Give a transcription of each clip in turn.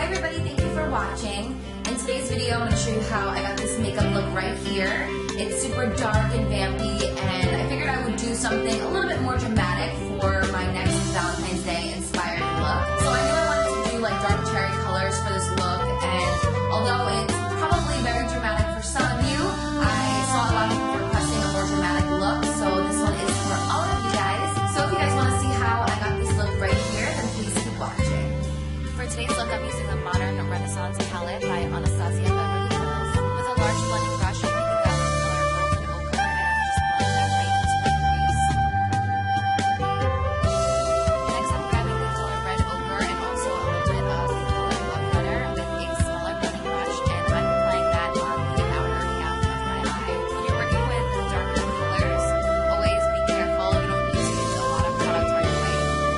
everybody, thank you for watching. In today's video, I'm going to show you how I got this makeup look right here. It's super dark and vampy, and I figured I would do something a little bit more dramatic for my next Valentine's Day inspired look. So I knew I wanted to do like dark cherry colors for this look, and although it's probably very dramatic for some of you, I saw a lot of people requesting a more dramatic look, so this one is for all of you guys. So if you guys want to see how I got this look right here, then please keep watching. For today's look, I'm using the Modern Renaissance palette by Anastasia Beverly Hills. With a large blending brush, I'm picking up the color Golden Ochre, and I'm just blending that right into my crease. Next, I'm grabbing the color Red Ochre and also a little bit of the color Love Letter with a smaller blending brush, and I'm applying that on the outer half of my eye. When you're working with darker colors, always be careful. You don't need to use a lot of product right away.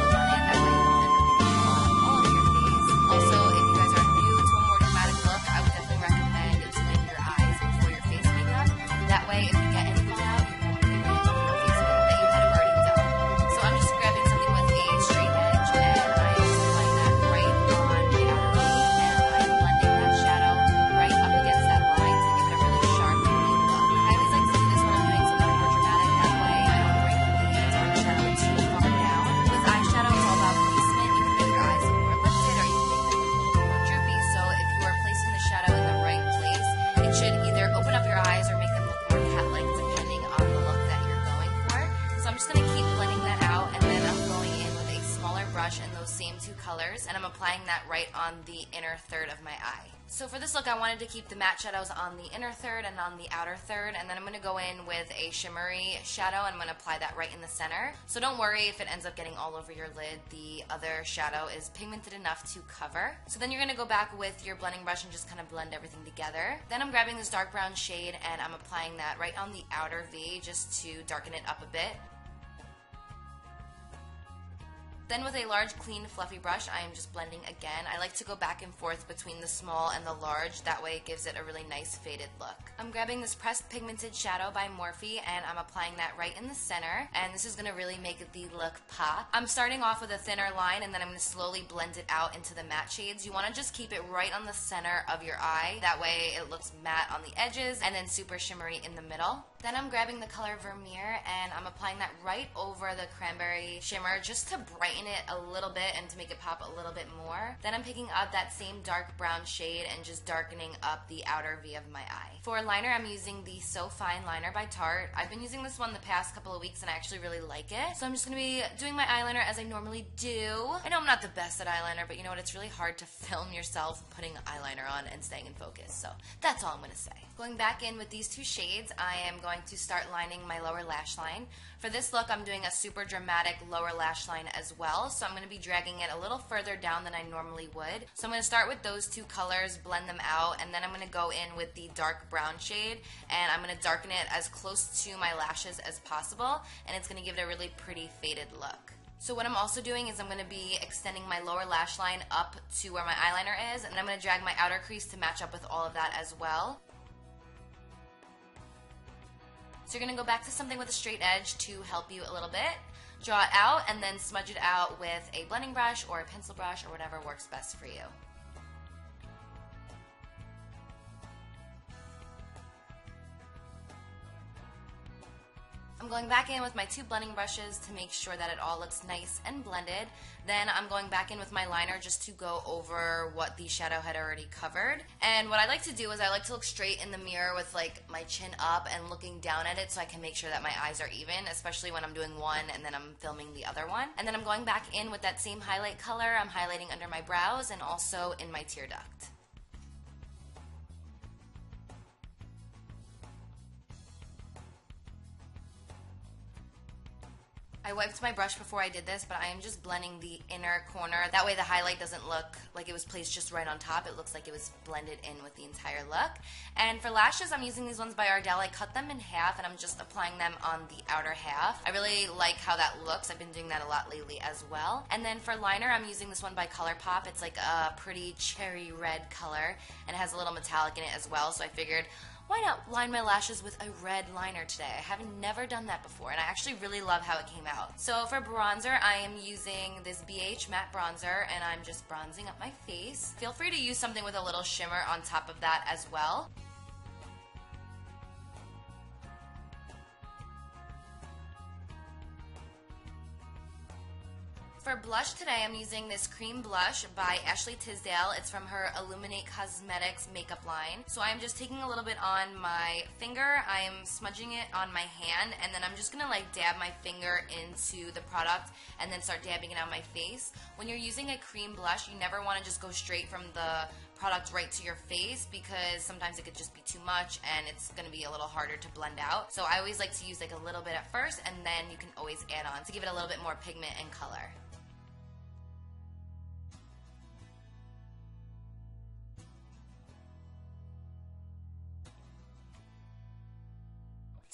Work on it, that way you can really all of your face. Also, if you guys are new to a more dramatic look, I would definitely recommend doing your eyes before your face makeup. That way, if you get any fallout, you won't be able to do face makeup that you had already done. So I'm just grabbing something with a straight edge, and I'm just applying that right on my outer V, and I'm blending that shadow right up against that line to give it a really sharp, clean look. I always like to do this when I'm doing something more dramatic. That way, I don't bring the dark shadow too far down. With eyeshadow, it's all about placement. You can make your eyes look more lifted, or you can make them look a little more droopy. So if you are placing the shadow in the right place, it should either open up your eyes or make them look more cat-like, depending on the look that you're going for. So I'm just going to keep blending that out, and then I'm going in with a smaller brush in those same two colors, and I'm applying that right on the inner third of my eye. So for this look, I wanted to keep the matte shadows on the inner third and on the outer third, and then I'm going to go in with a shimmery shadow, and I'm going to apply that right in the center. So don't worry if it ends up getting all over your lid. The other shadow is pigmented enough to cover. So then you're going to go back with your blending brush and just kind of blend everything together. Then I'm grabbing this dark brown shade, and I'm applying that right on the outer V just to darken it up a bit. Then with a large, clean, fluffy brush, I am just blending again. I like to go back and forth between the small and the large. That way it gives it a really nice faded look. I'm grabbing this pressed pigmented shadow by Morphe, and I'm applying that right in the center. And this is going to really make the look pop. I'm starting off with a thinner line, and then I'm going to slowly blend it out into the matte shades. You want to just keep it right on the center of your eye. That way it looks matte on the edges and then super shimmery in the middle. Then I'm grabbing the color Vermeer, and I'm applying that right over the cranberry shimmer just to brighten it a little bit and to make it pop a little bit more. Then I'm picking up that same dark brown shade and just darkening up the outer V of my eye. For a liner, I'm using the So Fine liner by Tarte. I've been using this one the past couple of weeks, and I actually really like it. So I'm just going to be doing my eyeliner as I normally do. I know I'm not the best at eyeliner, but you know what? It's really hard to film yourself putting eyeliner on and staying in focus. So that's all I'm going to say. Going back in with these two shades, I am going to start lining my lower lash line. For this look, I'm doing a super dramatic lower lash line as well, so I'm going to be dragging it a little further down than I normally would. So I'm going to start with those two colors, blend them out, and then I'm going to go in with the dark brown shade, and I'm going to darken it as close to my lashes as possible, and it's going to give it a really pretty faded look. So what I'm also doing is I'm going to be extending my lower lash line up to where my eyeliner is, and I'm going to drag my outer crease to match up with all of that as well. So you're going to go back to something with a straight edge to help you a little bit. Draw it out and then smudge it out with a blending brush or a pencil brush or whatever works best for you. I'm going back in with my two blending brushes to make sure that it all looks nice and blended. Then I'm going back in with my liner just to go over what the shadow had already covered. And what I like to do is I like to look straight in the mirror with like my chin up and looking down at it so I can make sure that my eyes are even, especially when I'm doing one and then I'm filming the other one. And then I'm going back in with that same highlight color. I'm highlighting under my brows and also in my tear duct. I wiped my brush before I did this, but I am just blending the inner corner. That way the highlight doesn't look like it was placed just right on top. It looks like it was blended in with the entire look. And for lashes, I'm using these ones by Ardell. I cut them in half, and I'm just applying them on the outer half. I really like how that looks. I've been doing that a lot lately as well. And then for liner, I'm using this one by ColourPop. It's like a pretty cherry red color, and it has a little metallic in it as well, so I figured, why not line my lashes with a red liner today? I have never done that before, and I actually really love how it came out. So for bronzer, I am using this BH matte bronzer, and I'm just bronzing up my face. Feel free to use something with a little shimmer on top of that as well. For blush today, I'm using this cream blush by Ashley Tisdale. It's from her Illuminate Cosmetics makeup line. So I'm just taking a little bit on my finger, I am smudging it on my hand, and then I'm just gonna like dab my finger into the product and then start dabbing it on my face. When you're using a cream blush, you never wanna just go straight from the product right to your face because sometimes it could just be too much and it's going to be a little harder to blend out. So I always like to use like a little bit at first, and then you can always add on to give it a little bit more pigment and color.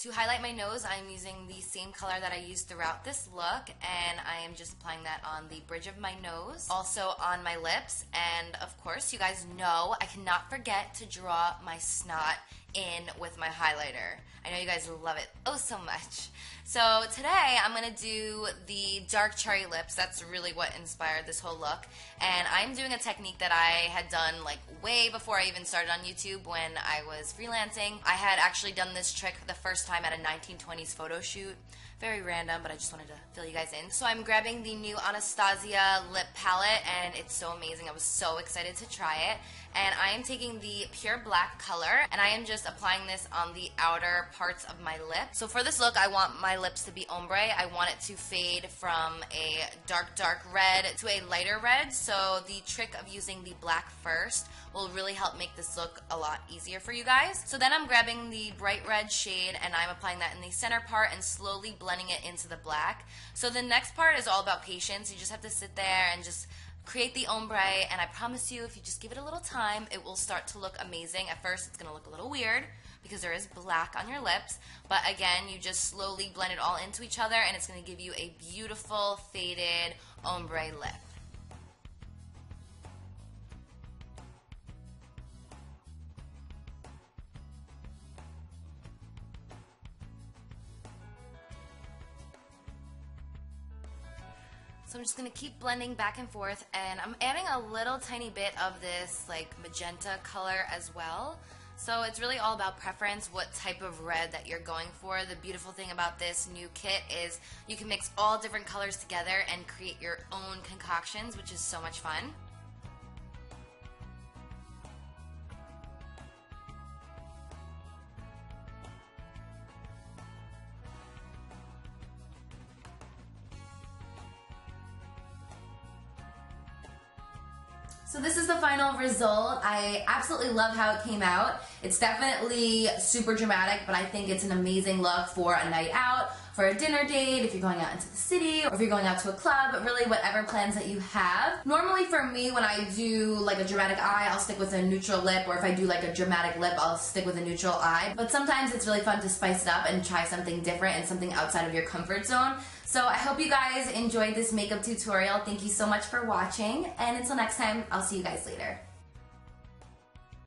To highlight my nose, I'm using the same color that I used throughout this look, and I am just applying that on the bridge of my nose, also on my lips, and of course, you guys know I cannot forget to draw my snot in with my highlighter. I know you guys love it oh so much. So today I'm going to do the dark cherry lips. That's really what inspired this whole look. And I'm doing a technique that I had done like way before I even started on YouTube when I was freelancing. I had actually done this trick the first time at a 1920s photo shoot. Very random, but I just wanted to fill you guys in. So I'm grabbing the new Anastasia lip palette, and it's so amazing. I was so excited to try it. And I am taking the pure black color, and I am just applying this on the outer parts of my lip. So for this look, I want my lips to be ombre. I want it to fade from a dark red to a lighter red. So the trick of using the black first will really help make this look a lot easier for you guys. So then I'm grabbing the bright red shade, and I'm applying that in the center part and slowly blending it into the black. So the next part is all about patience. You just have to sit there and just create the ombre, and I promise you, if you just give it a little time, it will start to look amazing. At first, it's going to look a little weird because there is black on your lips, but again, you just slowly blend it all into each other, and it's going to give you a beautiful faded ombre lip. So I'm just going to keep blending back and forth, and I'm adding a little tiny bit of this like magenta color as well. So it's really all about preference, what type of red that you're going for. The beautiful thing about this new kit is you can mix all different colors together and create your own concoctions, which is so much fun. So this is the final result. I absolutely love how it came out. It's definitely super dramatic, but I think it's an amazing look for a night out, for a dinner date, if you're going out into the city, or if you're going out to a club, really whatever plans that you have. Normally for me, when I do like a dramatic eye, I'll stick with a neutral lip, or if I do like a dramatic lip, I'll stick with a neutral eye. But sometimes it's really fun to spice it up and try something different and something outside of your comfort zone. So I hope you guys enjoyed this makeup tutorial. Thank you so much for watching, and until next time, I'll see you guys later.